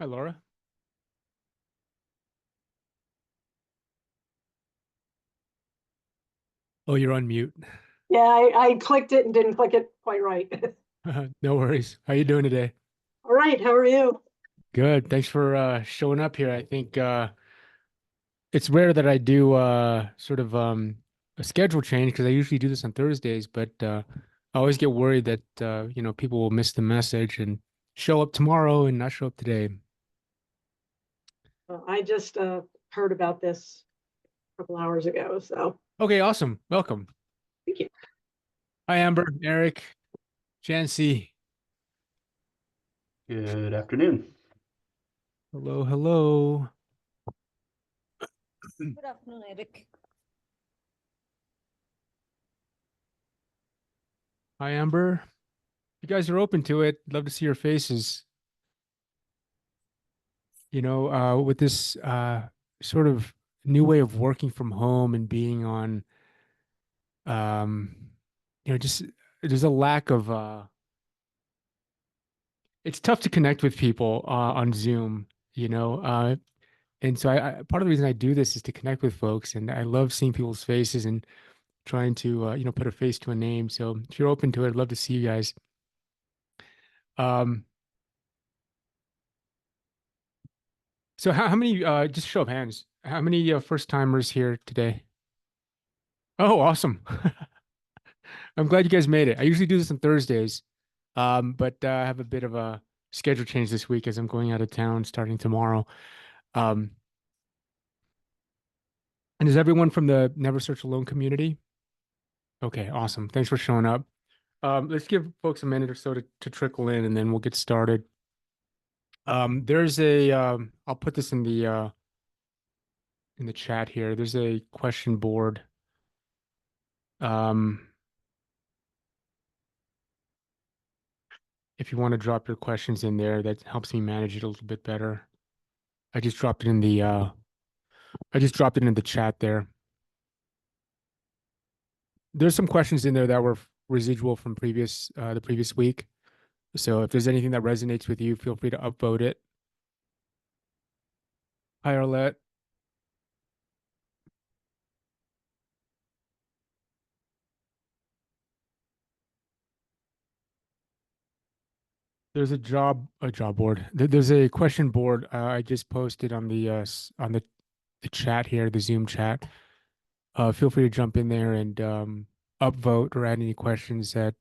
Hi, Laura. Oh, you're on mute. Yeah, I clicked it and didn't click it quite right. No worries. How you doing today? All right, how are you? Good. Thanks for showing up here. I think it's rare that I do sort of a schedule change because I usually do this on Thursdays, but I always get worried that people will miss the message and show up tomorrow and not show up today. I just heard about this a couple hours ago, so Okay, awesome. Welcome. thank you. Hi, Amber, Eric, Jancy. Good afternoon. Hello, hello. Good afternoon, Eric. Hi, Amber. You guys are open to it. Love to see your faces. With this sort of new way of working from home and being on, um, just there's a lack of, it's tough to connect with people on Zoom, and so part of the reason I do this is to connect with folks, and I love seeing people's faces and trying to, put a face to a name. So if you're open to it, I'd love to see you guys. Um, so how many, just show of hands, how many first timers here today? Oh, awesome. I'm glad you guys made it. I usually do this on Thursdays, but I have a bit of a schedule change this week as I'm going out of town starting tomorrow. Um, and is everyone from the Never Search Alone community? Okay, awesome. Thanks for showing up. Let's give folks a minute or so to trickle in, and then we'll get started. I'll put this in the chat here. There's a question board. Um, if you want to drop your questions in there, that helps me manage it a little bit better. I just dropped it in the I just dropped it in the chat there. There's some questions in there that were residual from the previous week. So if there's anything that resonates with you, feel free to upvote it. Hi, Arlette. There's a job board. There's a question board I just posted on on the chat here, the Zoom chat. Feel free to jump in there and upvote or add any questions that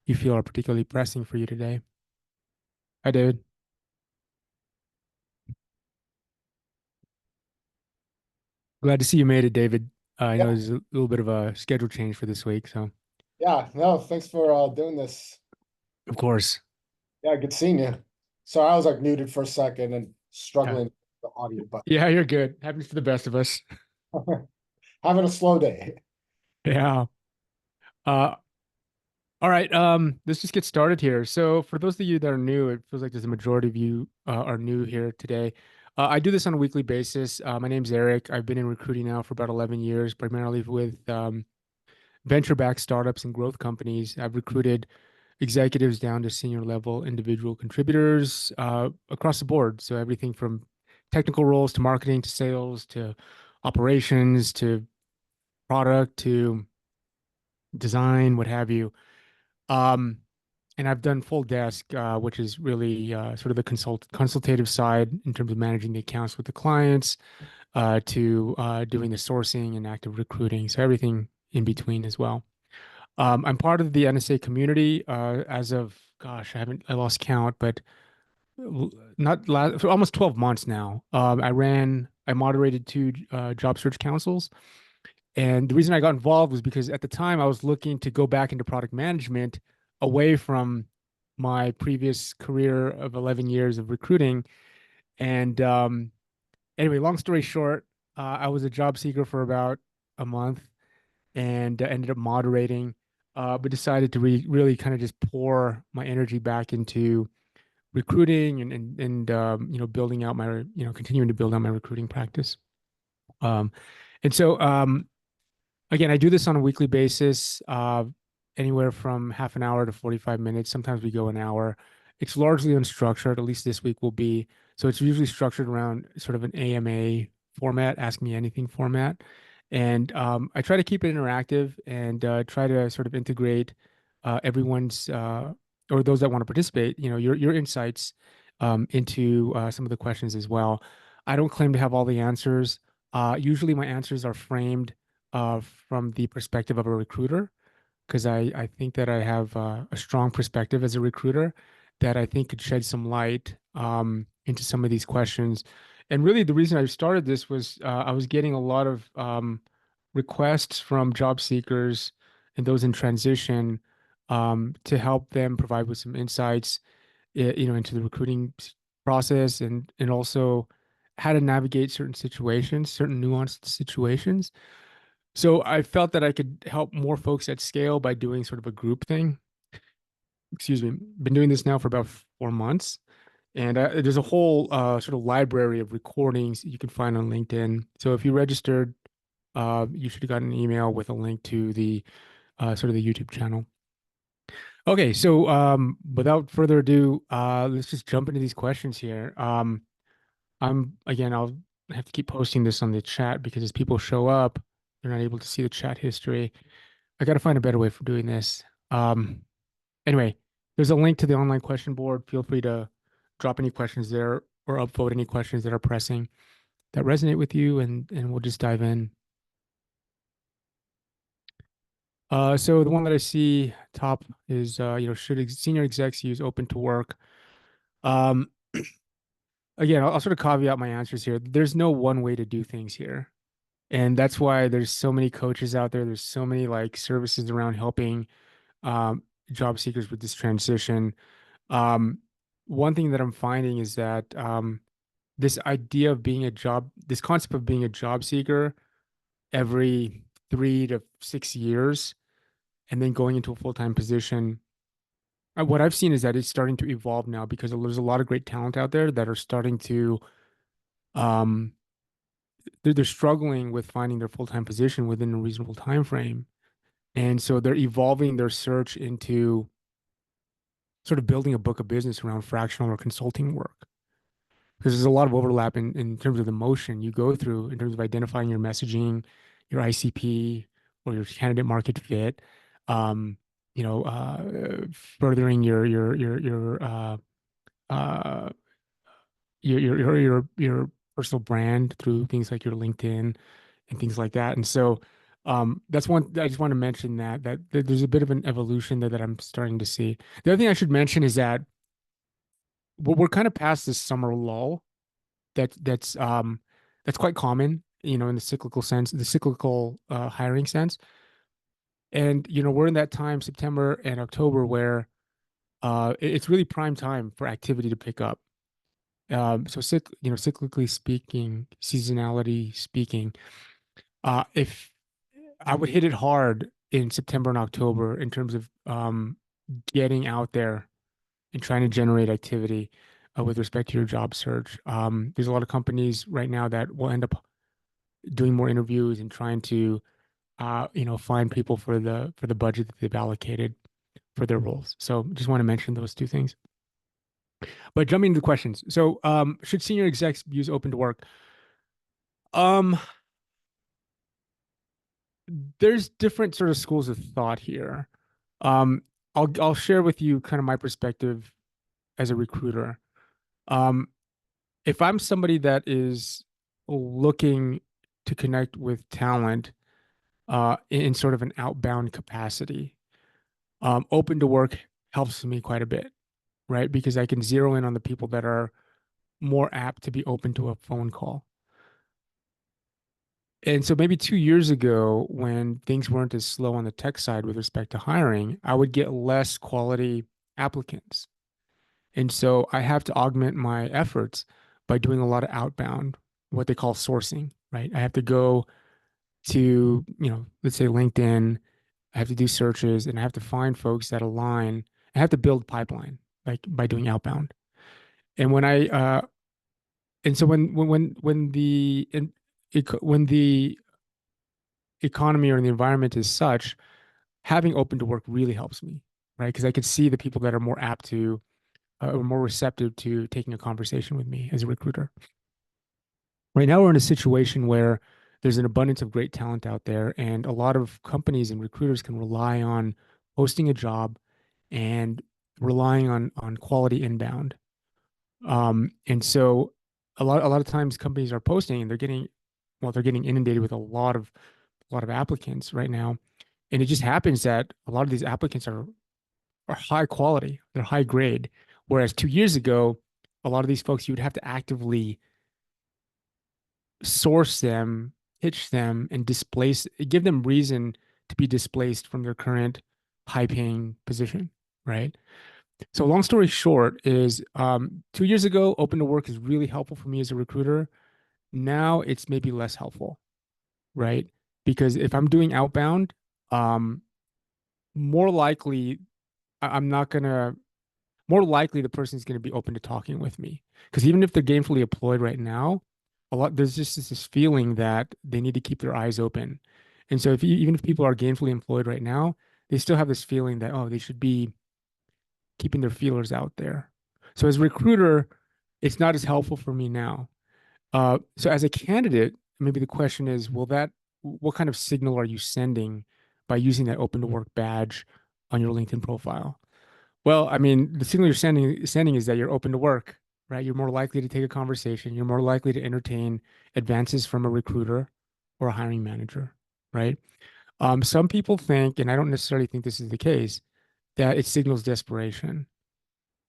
you feel are particularly pressing for you today. Hi, David. Glad to see you made it, David. I know Yeah, there's a little bit of a schedule change for this week, so yeah, no, thanks for doing this. of course. Yeah, good seeing you. So I was like muted for a second and Yeah, struggling with the audio, but yeah, you're good. Happens to the best of us. having a slow day. Yeah. Uh, all right. Let's just get started here. So, for those of you that are new, it feels like there's a majority of you are new here today. I do this on a weekly basis. My name's Eric. I've been in recruiting now for about 11 years, primarily with venture-backed startups and growth companies. I've recruited executives down to senior level individual contributors across the board. So everything from technical roles to marketing to sales to operations to product to design, what have you. Um, and I've done full desk, which is really sort of the consultative side in terms of managing the accounts with the clients, to doing the sourcing and active recruiting. So everything in between as well. I'm part of the NSA community as of, gosh, I lost count, but not last, for almost 12 months now. I moderated two job search councils. And the reason I got involved was because at the time I was looking to go back into product management away from my previous career of 11 years of recruiting. And anyway, long story short, I was a job seeker for about a month and ended up moderating, but decided to really kind of just pour my energy back into recruiting and building out continuing to build out my recruiting practice. Um, and so again, I do this on a weekly basis, anywhere from half an hour to 45 minutes. Sometimes we go an hour. It's largely unstructured, at least this week will be. So it's usually structured around sort of an AMA format, ask me anything format. And I try to keep it interactive and try to sort of integrate everyone's or those that want to participate, your insights into some of the questions as well. I don't claim to have all the answers. Usually my answers are framed from the perspective of a recruiter because I think that I have a strong perspective as a recruiter that I think could shed some light into some of these questions. And really, the reason I started this was I was getting a lot of requests from job seekers and those in transition to help them provide with some insights, into the recruiting process and also how to navigate certain situations, certain nuanced situations. So I felt that I could help more folks at scale by doing sort of a group thing. Excuse me. Been doing this now for about 4 months, and there's a whole sort of library of recordings you can find on LinkedIn. So if you registered, you should have gotten an email with a link to the sort of the YouTube channel. Okay, so without further ado, let's just jump into these questions here. I'll have to keep posting this on the chat because as people show up, they're not able to see the chat history. I got to find a better way for doing this. Um, anyway, there's a link to the online question board. Feel free to drop any questions there or upvote any questions that are pressing that resonate with you, and we'll just dive in. So the one that I see top is, should senior execs use open to work? Um, again, I'll sort of caveat my answers here. There's no one way to do things here. And that's why there's so many coaches out there. There's so many like services around helping um, job seekers with this transition. Um, one thing that I'm finding is that this idea of being this concept of being a job seeker every 3 to 6 years and then going into a full-time position, what I've seen is that it's starting to evolve now because there's a lot of great talent out there that are starting to, um, they're struggling with finding their full-time position within a reasonable time frame. And so they're evolving their search into sort of building a book of business around fractional or consulting work. Because there's a lot of overlap in terms of the motion you go through in terms of identifying your messaging, your ICP, or your candidate market fit, um, furthering uh, your personal brand through things like your LinkedIn and things like that. And so that's one I just want to mention that there's a bit of an evolution there that I'm starting to see. The other thing I should mention is that we're kind of past this summer lull that's quite common, in the cyclical sense, the cyclical hiring sense. And we're in that time, September and October, where it's really prime time for activity to pick up. So cyclically speaking, seasonality speaking, if I would hit it hard in September and October in terms of getting out there and trying to generate activity with respect to your job search. There's a lot of companies right now that will end up doing more interviews and trying to find people for the budget that they've allocated for their roles. So just want to mention those two things. But jumping into the questions. So should senior execs use open to work? Um, there's different sort of schools of thought here. Um, I'll share with you kind of my perspective as a recruiter. Um, if I'm somebody that is looking to connect with talent in sort of an outbound capacity, open to work helps me quite a bit, right? Because I can zero in on the people that are more apt to be open to a phone call. And so maybe 2 years ago, when things weren't as slow on the tech side with respect to hiring, I would get less quality applicants. And so I have to augment my efforts by doing a lot of outbound, what they call sourcing, right? I have to go to, let's say LinkedIn, I have to do searches and I have to find folks that align. I have to build pipeline like by doing outbound. And and so when the economy or the environment is such, having open to work really helps me, right? Because I could see the people that are more apt to or more receptive to taking a conversation with me as a recruiter. Right now, we're in a situation where there's an abundance of great talent out there, and a lot of companies and recruiters can rely on posting a job and relying on quality inbound. And so a lot of times companies are posting and they're getting inundated with a lot of applicants right now. And it just happens that a lot of these applicants are high quality, they're high grade. Whereas 2 years ago, a lot of these folks you would have to actively source them, pitch them, and give them reason to be displaced from their current high paying position, right? So long story short is 2 years ago, open to work is really helpful for me as a recruiter. Now it's maybe less helpful, right? Because if I'm doing outbound, um, more likely I'm not gonna more likely the person's going to be open to talking with me. Because even if they're gainfully employed right now, there's just this feeling that they need to keep their eyes open. And so even if people are gainfully employed right now, they still have this feeling that, oh, they should be keeping their feelers out there. So as a recruiter, it's not as helpful for me now. So as a candidate, maybe the question is, what kind of signal are you sending by using that open to work badge on your LinkedIn profile? Well, I mean, the signal you're sending is that you're open to work, right? You're more likely to take a conversation. You're more likely to entertain advances from a recruiter or a hiring manager, right? Some people think, and I don't necessarily think this is the case, that it signals desperation.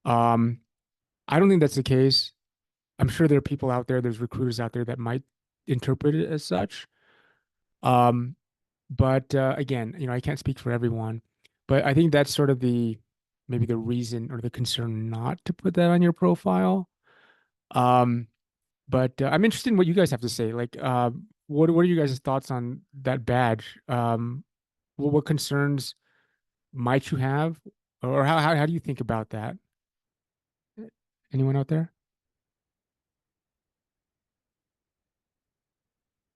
Um, I don't think that's the case. I'm sure there are people out there, there's recruiters out there that might interpret it as such. Um, but again, I can't speak for everyone, but I think that's sort of maybe the reason or the concern not to put that on your profile. Um, but I'm interested in what you guys have to say. Like, what are you guys' thoughts on that badge? What concerns might you have, or how do you think about that? Anyone out there?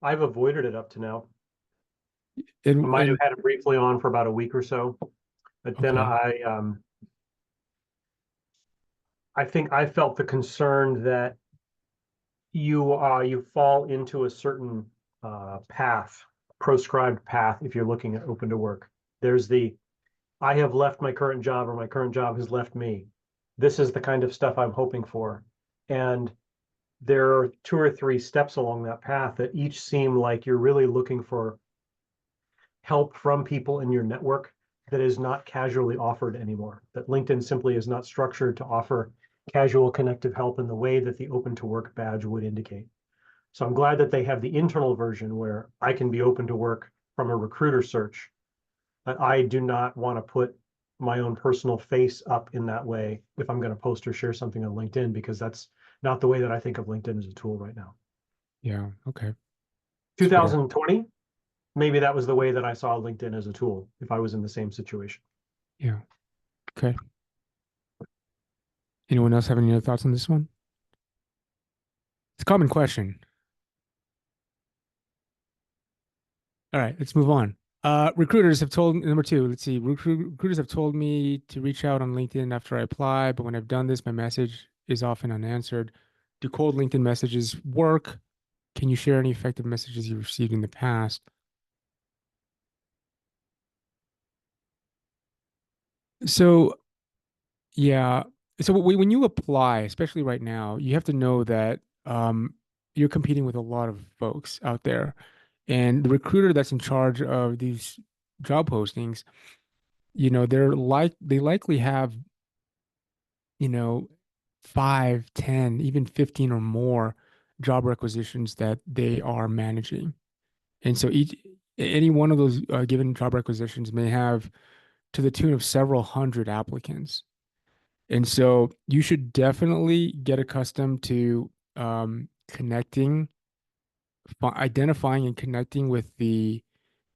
I've avoided it up to now. I might have And had it briefly on for about a week or so, but then okay, I think I felt the concern that you fall into a certain path, proscribed path if you're looking at open to work. There's the I have left my current job or my current job has left me. This is the kind of stuff I'm hoping for. And there are 2 or 3 steps along that path that each seem like you're really looking for help from people in your network that is not casually offered anymore. That LinkedIn simply is not structured to offer casual connective help in the way that the open to work badge would indicate. So I'm glad that they have the internal version where I can be open to work from a recruiter search, but I do not want to put my own personal face up in that way if I'm going to post or share something on LinkedIn, because that's not the way that I think of LinkedIn as a tool right now. yeah, okay, it's fair. 2020, maybe that was the way that I saw LinkedIn as a tool if I was in the same situation. Yeah, okay. Anyone else have any other thoughts on this one? It's a common question. All right, let's move on. Recruiters have told number two. Let's see. Recruiters have told me to reach out on LinkedIn after I apply, but when I've done this, my message is often unanswered. Do cold LinkedIn messages work? Can you share any effective messages you received in the past? So, yeah. So when you apply, especially right now, you have to know that you're competing with a lot of folks out there, and the recruiter that's in charge of these job postings, they likely have, you know, 5, 10, even 15 or more job requisitions that they are managing. And so any one of those given job requisitions may have to the tune of several hundred applicants. And so you should definitely get accustomed to identifying and connecting with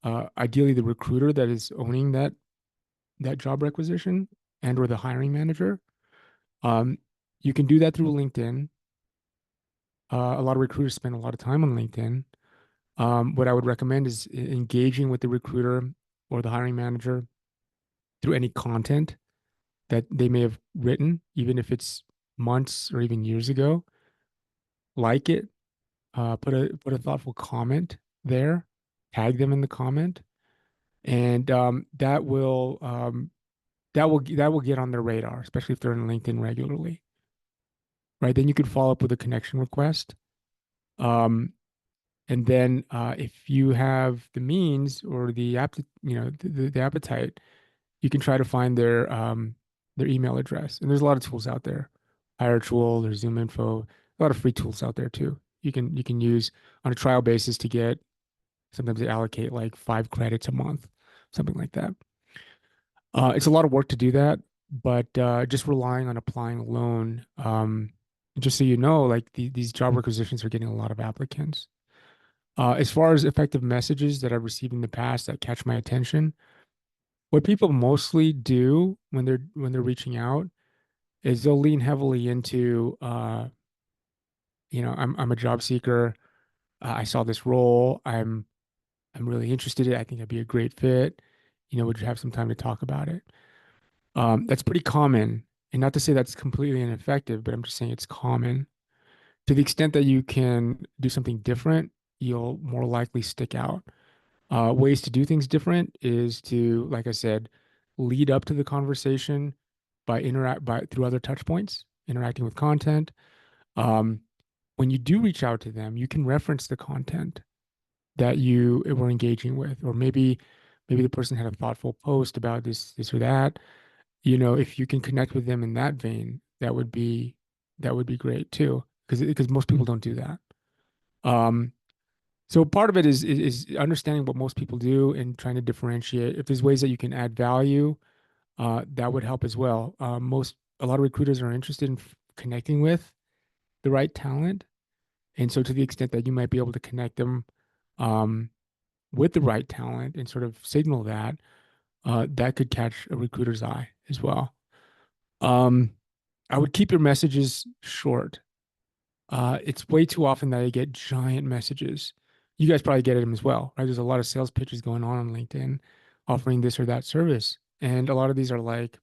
ideally the recruiter that is owning that job requisition and or the hiring manager. Um, you can do that through LinkedIn. A lot of recruiters spend a lot of time on LinkedIn. What I would recommend is engaging with the recruiter or the hiring manager through any content that they may have written, even if it's months or even years ago. Like it, put a thoughtful comment there, tag them in the comment, and that will get on their radar, especially if they're in LinkedIn regularly, right? Then you could follow up with a connection request. And then if you have the means or the appetite, you can try to find their email address. And there's a lot of tools out there. Hire Tool, there's Zoom Info, a lot of free tools out there too. You can use on a trial basis to get, sometimes they allocate like 5 credits a month, something like that. It's a lot of work to do that, but just relying on applying alone, just so you know, like these job requisitions are getting a lot of applicants. As far as effective messages that I've received in the past that catch my attention, what people mostly do when they're reaching out is they'll lean heavily into, I'm a job seeker. I saw this role. I'm really interested in it. I think I'd be a great fit. Would you have some time to talk about it? That's pretty common, and not to say that's completely ineffective, but I'm just saying it's common. To the extent that you can do something different, you'll more likely stick out. Ways to do things different is to, like I said, lead up to the conversation by through other touch points, interacting with content. Um, when you do reach out to them, you can reference the content that you were engaging with, or maybe the person had a thoughtful post about this or that. If you can connect with them in that vein, that would be great too, because most people don't do that. Um, so part of it is understanding what most people do and trying to differentiate. If there's ways that you can add value, that would help as well. A lot of recruiters are interested in connecting with the right talent, and so to the extent that you might be able to connect them um, with the right talent and sort of signal that, that could catch a recruiter's eye as well. Um, I would keep your messages short. It's way too often that I get giant messages. You guys probably get them as well, right? There's a lot of sales pitches going on LinkedIn offering this or that service. And a lot of these are like,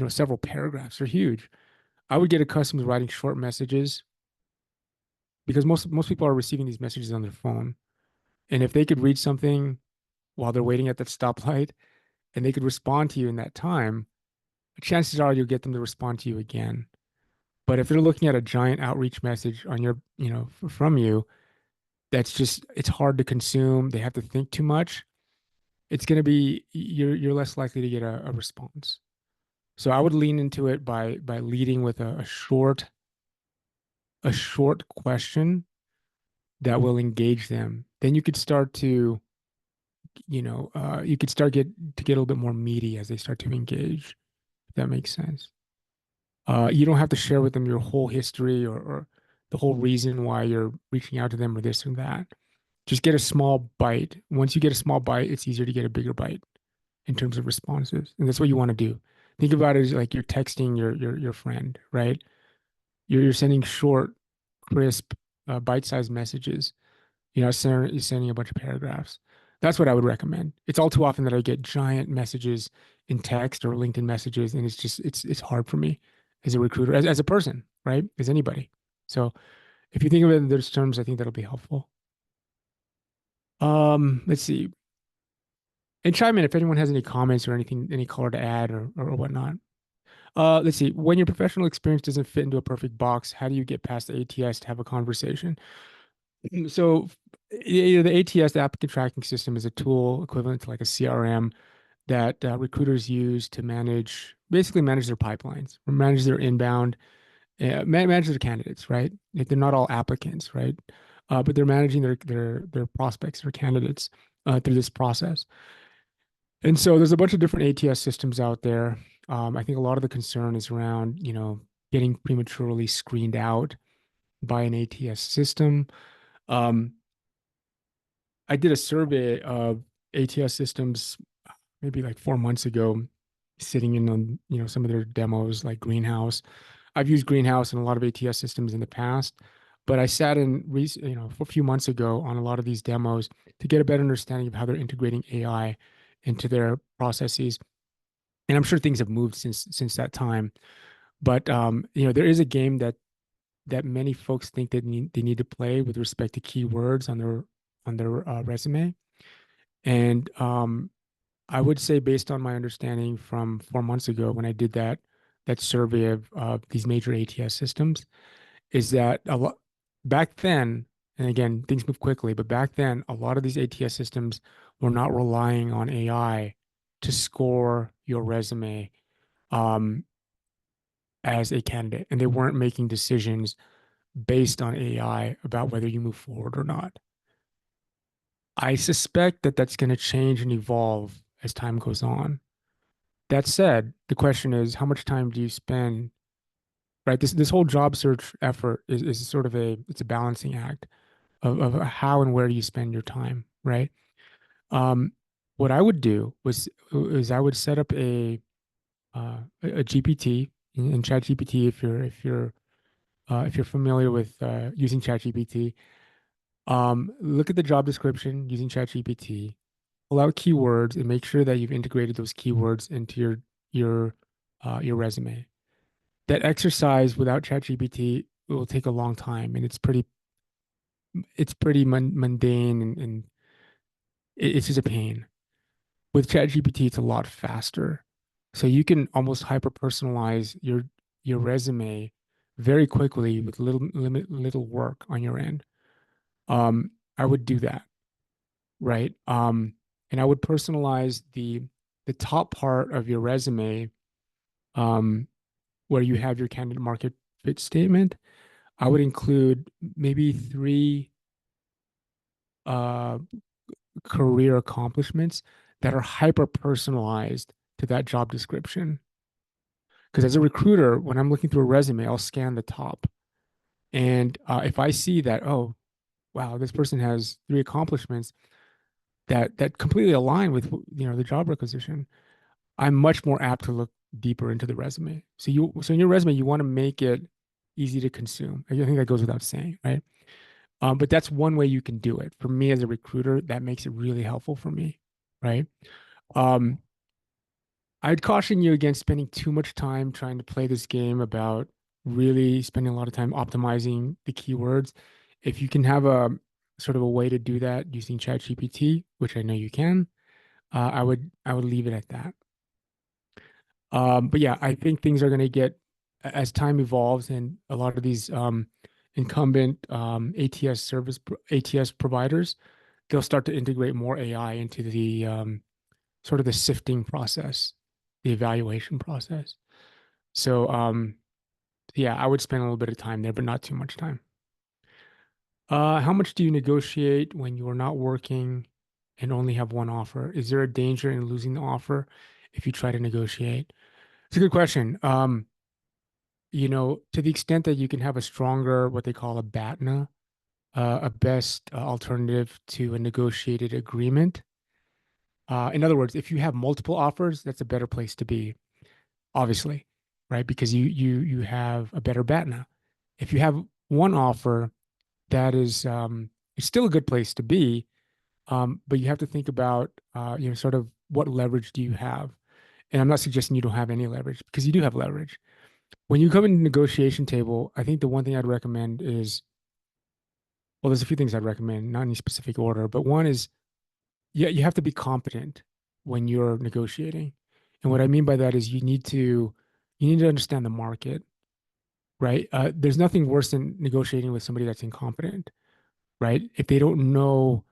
several paragraphs. Are huge. I would get accustomed to writing short messages because most people are receiving these messages on their phone. And if they could read something while they're waiting at that stoplight and they could respond to you in that time, chances are you'll get them to respond to you again. But if they're looking at a giant outreach message on your, from you, it's hard to consume. They have to think too much. It's going to be, you're less likely to get a response. So I would lean into it by leading with a short question that will engage them. Then you could start to, you could start to get a little bit more meaty as they start to engage, if that makes sense. You don't have to share with them your whole history or the whole reason why you're reaching out to them or this or that. Just get a small bite. Once you get a small bite, it's easier to get a bigger bite in terms of responses. And that's what you want to do. Think about it as like you're texting your friend, right? You're sending short, crisp, bite-sized messages. You're sending a bunch of paragraphs. That's what I would recommend. It's all too often that I get giant messages in text or LinkedIn messages, and it's hard for me as a recruiter, as a person, right? As anybody. So if you think of it in those terms, I think that'll be helpful. Let's see. And chime in if anyone has any comments or anything, any color to add or whatnot. Let's see. When your professional experience doesn't fit into a perfect box, how do you get past the ATS to have a conversation? So, the ATS, the applicant tracking system, is a tool equivalent to like a CRM that recruiters use to basically manage their pipelines, or manage their inbound, manage their candidates, right? Like they're not all applicants, right? But they're managing their prospects or candidates through this process. And so there's a bunch of different ATS systems out there. I think a lot of the concern is around, getting prematurely screened out by an ATS system. Um, I did a survey of ATS systems maybe like 4 months ago, sitting in on, some of their demos like Greenhouse. I've used Greenhouse and a lot of ATS systems in the past, but I sat in, for a few months ago on a lot of these demos to get a better understanding of how they're integrating AI into their processes. And I'm sure things have moved since that time. But there is a game that many folks think they need to play with respect to keywords on their resume. And I would say, based on my understanding from 4 months ago when I did that survey of these major ATS systems, is that a lot back then, and again, things move quickly, but back then, a lot of these ATS systems were not relying on AI to score your resume um, as a candidate, and they weren't making decisions based on AI about whether you move forward or not. I suspect that that's going to change and evolve as time goes on. That said, the question is, how much time do you spend, right? This whole job search effort is sort of it's a balancing act of how and where you spend your time, right? Um, what I would do is I would set up a GPT in ChatGPT if you're familiar with using ChatGPT. Look at the job description using ChatGPT, pull out keywords, and make sure that you've integrated those keywords into your resume. That exercise without ChatGPT will take a long time, and it's pretty mundane, and it's just a pain. With ChatGPT, it's a lot faster, so you can almost hyper personalize your resume very quickly with little work on your end. I would do that, right? And I would personalize the top part of your resume, um, where you have your candidate market fit statement. I would include maybe three uh, career accomplishments that are hyper personalized to that job description. Because as a recruiter, when I'm looking through a resume, I'll scan the top. And if I see that, oh, wow, this person has three accomplishments that completely align with the job requisition, I'm much more apt to look deeper into the resume. So in your resume, you want to make it easy to consume. I think that goes without saying, right? But that's one way you can do it. For me as a recruiter, that makes it really helpful for me, right? Um, I'd caution you against spending too much time trying to play this game about really spending a lot of time optimizing the keywords. If you can have a sort of a way to do that using ChatGPT, which I know you can, I would leave it at that. But yeah, I think things are going to get, as time evolves, and a lot of these incumbent ATS providers, they'll start to integrate more AI into the sort of the sifting process, the evaluation process. So yeah, I would spend a little bit of time there, but not too much time. How much do you negotiate when you are not working and only have one offer? Is there a danger in losing the offer if you try to negotiate? It's a good question. To the extent that you can have a stronger, what they call a BATNA, a best alternative to a negotiated agreement. In other words, if you have multiple offers, that's a better place to be, obviously, right? Because you have a better BATNA. If you have one offer, that is it's still a good place to be, but you have to think about sort of what leverage do you have. And I'm not suggesting you don't have any leverage, because you do have leverage. When you come in the negotiation table, I think the one thing I'd recommend is, well, there's a few things I'd recommend, not in any specific order, but one is, yeah, you have to be competent when you're negotiating. And what I mean by that is you need to understand the market, right? There's nothing worse than negotiating with somebody that's incompetent, right? If they don't know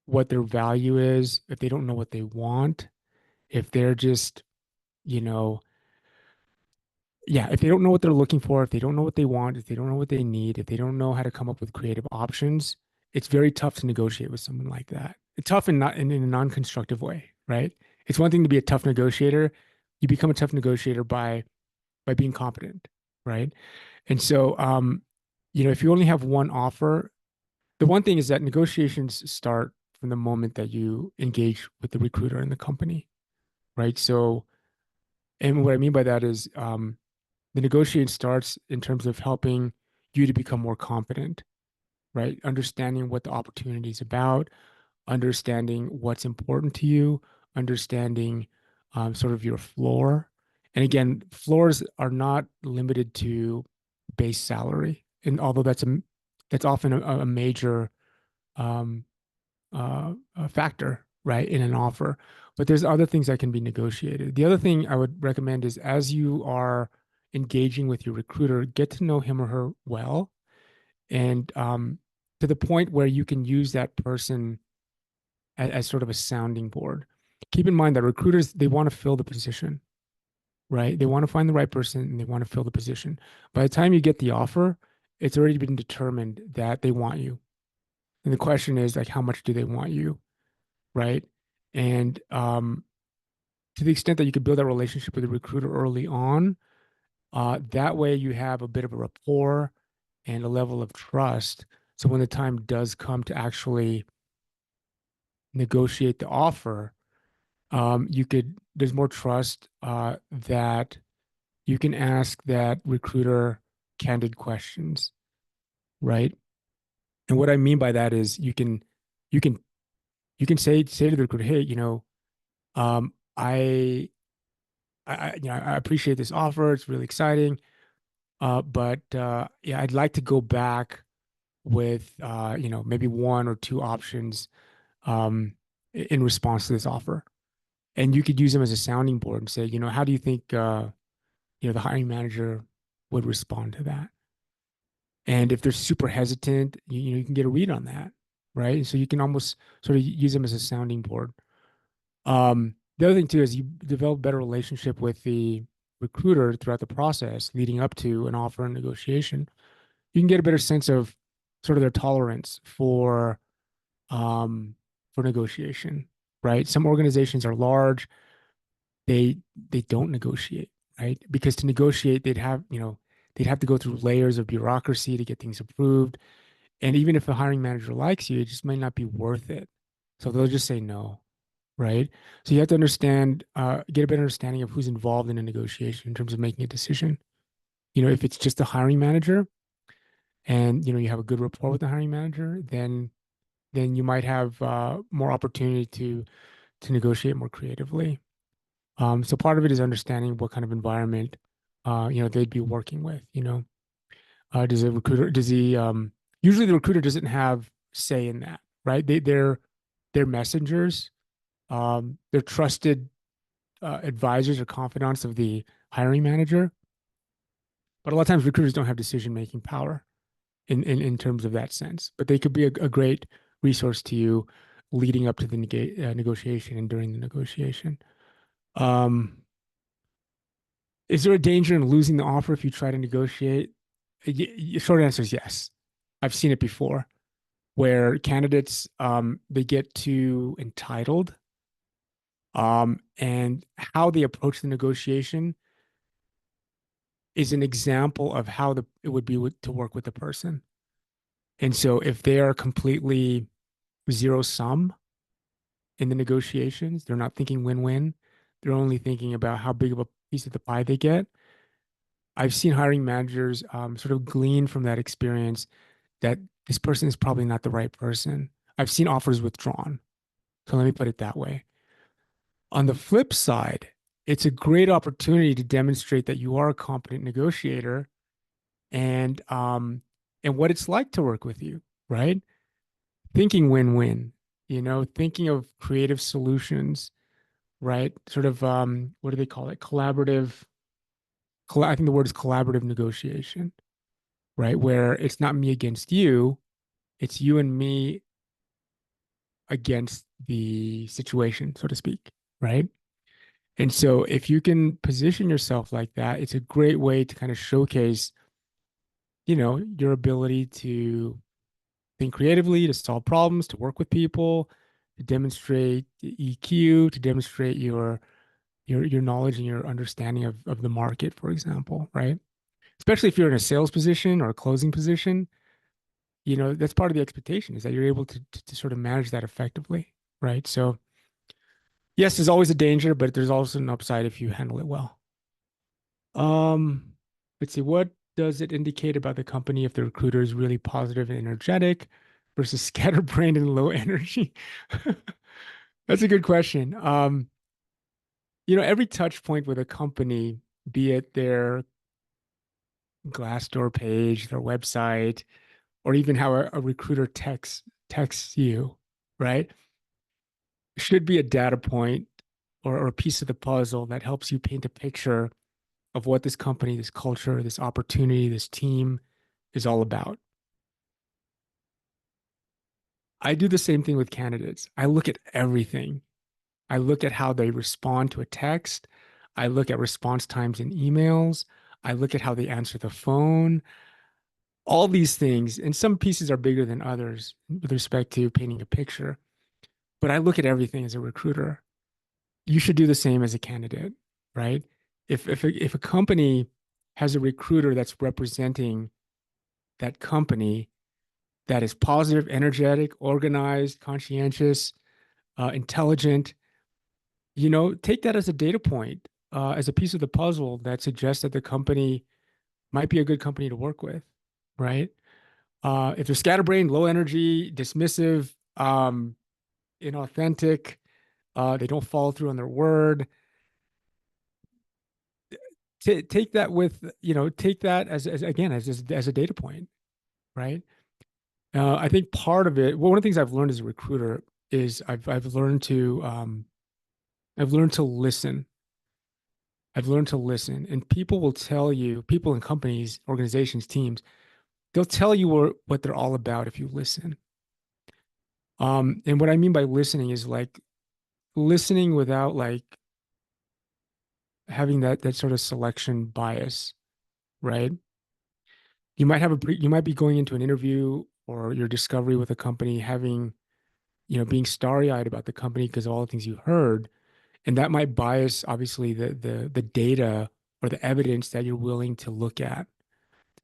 what their value is, if they don't know what they want, if they're just, you know, yeah, if they don't know what they're looking for, if they don't know what they want, if they don't know what they need, if they don't know how to come up with creative options, it's very tough to negotiate with someone like that. It's tough in a non-constructive way, right? It's one thing to be a tough negotiator. You become a tough negotiator by being competent, right? And so, if you only have one offer, the one thing is that negotiations start from the moment that you engage with the recruiter in the company, right? So, and what I mean by that is, the negotiation starts in terms of helping you to become more competent, right? Understanding what the opportunity is about, understanding what's important to you, understanding sort of your floor. And again, floors are not limited to base salary. And although that's often a major um, a factor, right, in an offer. But there's other things that can be negotiated. The other thing I would recommend is as you are engaging with your recruiter, get to know him or her well, and to the point where you can use that person as sort of a sounding board. Keep in mind that recruiters, they want to fill the position, right? They want to find the right person and they want to fill the position. By the time you get the offer, it's already been determined that they want you. And the question is like, how much do they want you? Right? And to the extent that you could build that relationship with the recruiter early on, that way you have a bit of a rapport and a level of trust. So when the time does come to actually negotiate the offer, there's more trust that you can ask that recruiter candid questions, right? And what I mean by that is you can you can say to the recruiter, hey, um, I I appreciate this offer. It's really exciting. But yeah, I'd like to go back with maybe one or two options um, in response to this offer. And you could use them as a sounding board and say, how do you think the hiring manager would respond to that? And if they're super hesitant, you can get a read on that, right? So you can almost sort of use them as a sounding board. The other thing too is you develop a better relationship with the recruiter throughout the process leading up to an offer and negotiation. You can get a better sense of sort of their tolerance for negotiation, right? Some organizations are large, they they don't negotiate, right? Because to negotiate, they'd have to go through layers of bureaucracy to get things approved. And even if the hiring manager likes you, it just might not be worth it. So they'll just say no, right? So you have to get a better understanding of who's involved in a negotiation in terms of making a decision. If it's just a hiring manager and you have a good rapport with the hiring manager, then you might have more opportunity to negotiate more creatively. So part of it is understanding what kind of environment they'd be working with. Does a recruiter does he usually the recruiter doesn't have say in that, right? They're messengers. They're trusted advisors or confidants of the hiring manager. But a lot of times recruiters don't have decision-making power in terms of that sense. But they could be a great resource to you leading up to the negotiation and during the negotiation. Um, is there a danger in losing the offer if you try to negotiate? Short answer is yes. I've seen it before where candidates they get too entitled and how they approach the negotiation is an example of how it would be to work with the person. And so if they are completely zero sum in the negotiations, they're not thinking win-win. They're only thinking about how big of a piece of the pie they get. I've seen hiring managers sort of glean from that experience that this person is probably not the right person. I've seen offers withdrawn. So let me put it that way. On the flip side, it's a great opportunity to demonstrate that you are a competent negotiator and what it's like to work with you, right? Thinking win-win, thinking of creative solutions, right? Sort of what do they call it? I think the word is collaborative negotiation, right? Where it's not me against you, it's you and me against the situation, so to speak, right? And so if you can position yourself like that, it's a great way to kind of showcase, your ability to think creatively, to solve problems, to work with people, to demonstrate EQ, to demonstrate your knowledge and your understanding of the market, for example, right? Especially if you're in a sales position or a closing position, that's part of the expectation is that you're able to sort of manage that effectively, right? So yes, there's always a danger, but there's also an upside if you handle it well. Um, let's see, what does it indicate about the company if the recruiter is really positive and energetic versus scatterbrained and low energy? That's a good question. every touch point with a company, be it their Glassdoor page, their website, or even how a recruiter texts you, right? Should be a data point or a piece of the puzzle that helps you paint a picture of what this company, this culture, this opportunity, this team is all about. I do the same thing with candidates. I look at everything. I look at how they respond to a text. I look at response times in emails. I look at how they answer the phone. All these things, and some pieces are bigger than others with respect to painting a picture. But I look at everything as a recruiter. You should do the same as a candidate, right? If a company has a recruiter that's representing that company that is positive, energetic, organized, conscientious, intelligent, take that as a data point, as a piece of the puzzle that suggests that the company might be a good company to work with, right? If they're scatterbrained, low energy, dismissive, inauthentic, they don't follow through on their word. Take that with, take that as again as a data point, right? I think part of it, well, one of the things I've learned as a recruiter is I've learned to listen. I've learned to listen, and people will tell you, people in companies, organizations, teams, they'll tell you what they're all about if you listen. And what I mean by listening is like listening without like having that sort of selection bias, right? You might be going into an interview or your discovery with a company having, being starry-eyed about the company because of all the things you heard, and that might bias obviously the data or the evidence that you're willing to look at.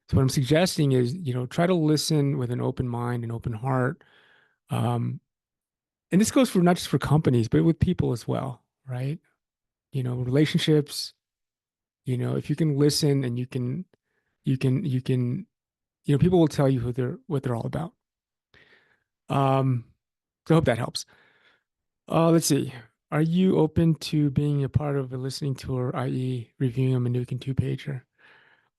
So what I'm suggesting is, try to listen with an open mind and open heart. And this goes for not just for companies, but with people as well, right? Relationships, if you can listen and you can, people will tell you what they're all about. So I hope that helps. Let's see. Are you open to being a part of a listening tour, i.e., reviewing a Manukan two-pager?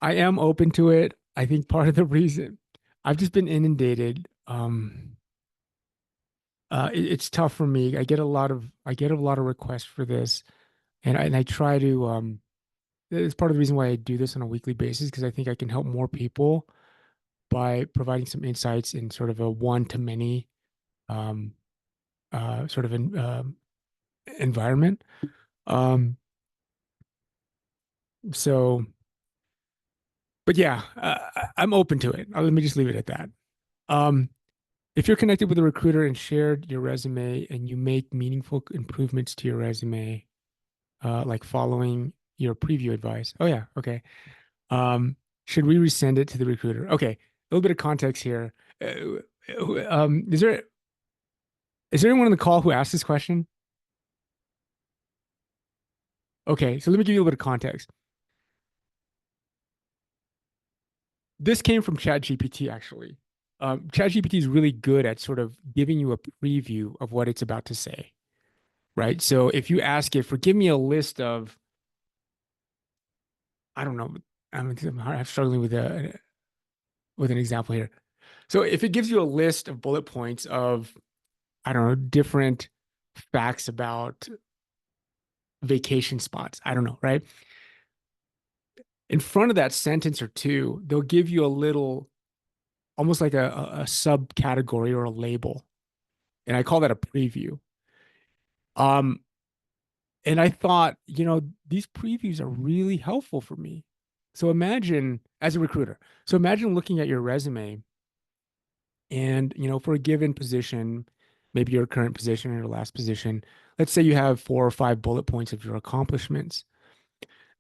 I am open to it. I think part of the reason I've just been inundated. It's tough for me. I get a lot of requests for this, and I try to. It's part of the reason why I do this on a weekly basis because I think I can help more people by providing some insights in sort of a one-to-many um, sort of environment. Um, so, but yeah, I'm open to it. Let me just leave it at that. Um, if you're connected with a recruiter and shared your resume and you make meaningful improvements to your resume, like following your preview advice. Oh yeah, okay. Should we resend it to the recruiter? Okay, a little bit of context here. Is there anyone on the call who asked this question? Okay, so let me give you a little bit of context. This came from ChatGPT, actually. ChatGPT is really good at sort of giving you a preview of what it's about to say, right? So if you ask it for, give me a list of, I don't know, I'm struggling with an example here. So if it gives you a list of bullet points of, I don't know, different facts about vacation spots, I don't know, right? In front of that sentence or two, they'll give you a little, almost like a subcategory or a label. And I call that a preview. Um, and I thought, these previews are really helpful for me. So imagine, as a recruiter, so imagine looking at your resume and, for a given position, maybe your current position or your last position, let's say you have 4 or 5 bullet points of your accomplishments.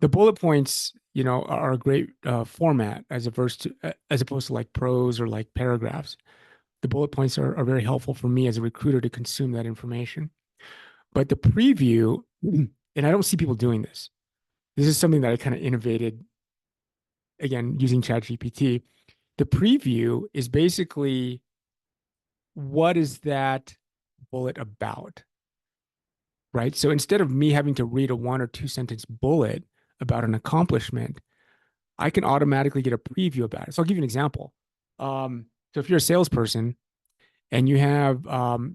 The bullet points, are a great format as opposed to like prose or like paragraphs. The bullet points are very helpful for me as a recruiter to consume that information. But the preview, and I don't see people doing this. This is something that I kind of innovated, again, using ChatGPT. The preview is basically, what is that bullet about? right? So instead of me having to read a 1 or 2 sentence bullet about an accomplishment, I can automatically get a preview about it. So I'll give you an example. So if you're a salesperson and you have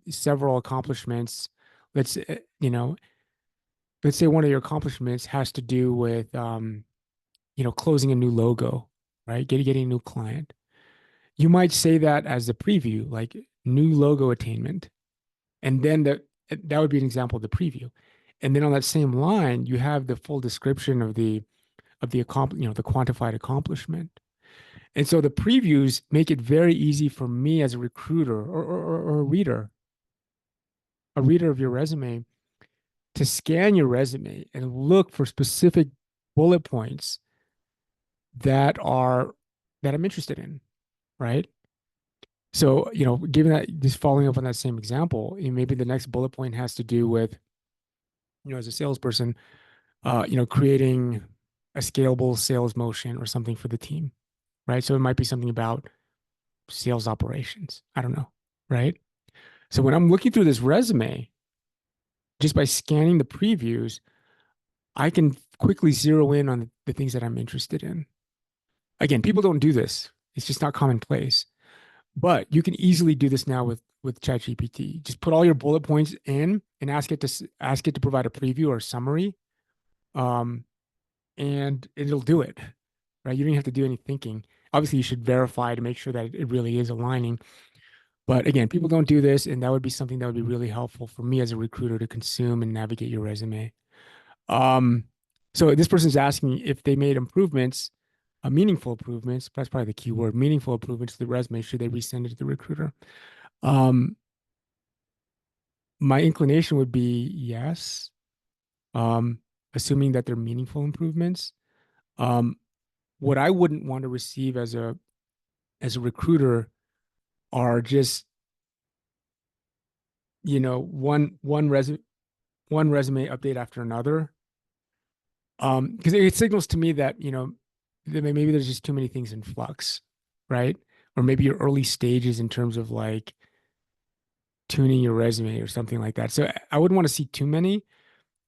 several accomplishments, let's let's say one of your accomplishments has to do with closing a new logo, right? Getting a new client. You might say that as a preview, like new logo attainment. And then that would be an example of the preview. And then on that same line, you have the full description of the the quantified accomplishment. And so the previews make it very easy for me as a recruiter or a reader of your resume to scan your resume and look for specific bullet points that are that I'm interested in, right? So, given that, just following up on that same example, maybe the next bullet point has to do with, as a salesperson, creating a scalable sales motion or something for the team, right? So it might be something about sales operations. I don't know, right? So when I'm looking through this resume, just by scanning the previews, I can quickly zero in on the things that I'm interested in. Again, people don't do this. It's just not commonplace. But you can easily do this now with ChatGPT. Just put all your bullet points in and ask it to provide a preview or a summary, um, and it'll do it. Right? You don't have to do any thinking. Obviously, you should verify to make sure that it really is aligning. But again, people don't do this, and that would be something that would be really helpful for me as a recruiter to consume and navigate your resume. Um, so this person's asking if they made improvements, meaningful improvements. That's probably the key word: meaningful improvements to the resume. Should they resend it to the recruiter? Um, my inclination would be yes, um, assuming that they're meaningful improvements. Um, what I wouldn't want to receive as a recruiter are just one resume update after another. Because it signals to me that, that maybe there's just too many things in flux, right? Or maybe your early stages in terms of like tuning your resume or something like that. So I wouldn't want to see too many,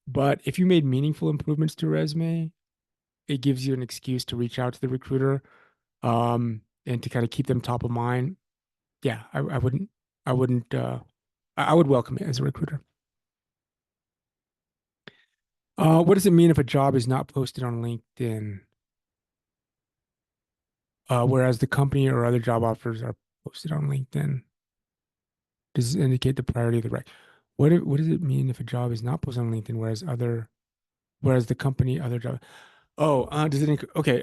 but if you made meaningful improvements to your resume, it gives you an excuse to reach out to the recruiter, and to kind of keep them top of mind. Yeah, I wouldn't, I would welcome it as a recruiter. What does it mean if a job is not posted on LinkedIn, whereas the company or other job offers are posted on LinkedIn? Does it indicate the priority of the right? What does it mean if a job is not posted on LinkedIn, whereas the company other job? Oh, does it okay?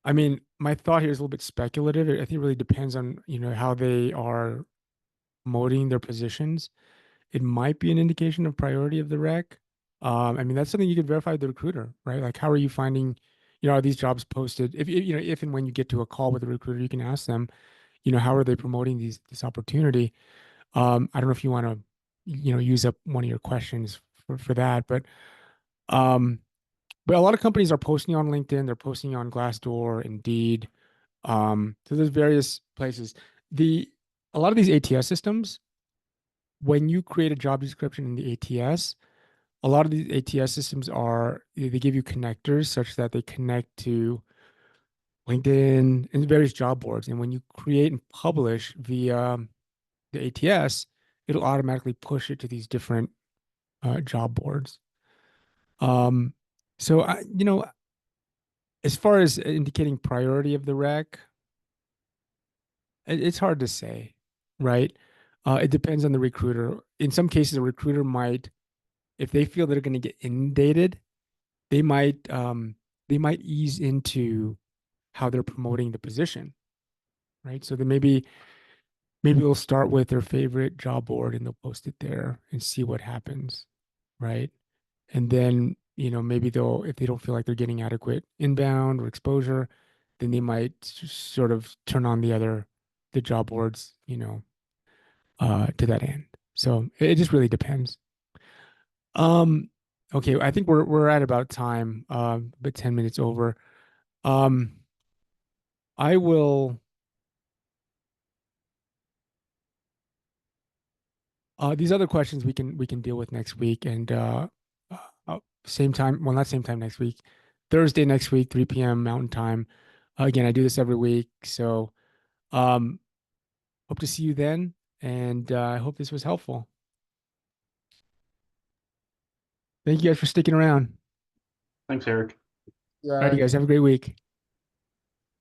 I mean, my thought here is a little bit speculative. I think it really depends on, how they are promoting their positions. It might be an indication of priority of the rec. I mean, that's something you could verify with the recruiter, right? Like, how are you finding, are these jobs posted? If and when you get to a call with a recruiter, you can ask them, how are they promoting this opportunity? I don't know if you want to, use up one of your questions for that, um, but a lot of companies are posting on LinkedIn, they're posting on Glassdoor, Indeed. So there's various places. The A lot of these ATS systems, when you create a job description in the ATS, a lot of these ATS systems they give you connectors such that they connect to LinkedIn and various job boards. And when you create and publish via the ATS, it'll automatically push it to these different job boards. Um, so as far as indicating priority of the rec, it's hard to say, right? It depends on the recruiter. In some cases, a recruiter might, if they feel they're going to get inundated, they might they might ease into how they're promoting the position, right? So then maybe they'll start with their favorite job board and they'll post it there and see what happens, right? And then, maybe if they don't feel like they're getting adequate inbound or exposure, then they might sort of turn on the job boards, to that end. So it just really depends. Um, okay, I think we're at about time, but 10 minutes over. Um, I will These other questions we can deal with next week, and same time. Well, not same time next week. Thursday next week, 3 p.m. Mountain Time. Again, I do this every week, so um, hope to see you then, and I hope this was helpful. Thank you guys for sticking around. Thanks, Eric. Yeah, All right, you guys have a great week.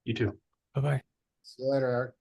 You too. Bye bye. see you later, Eric.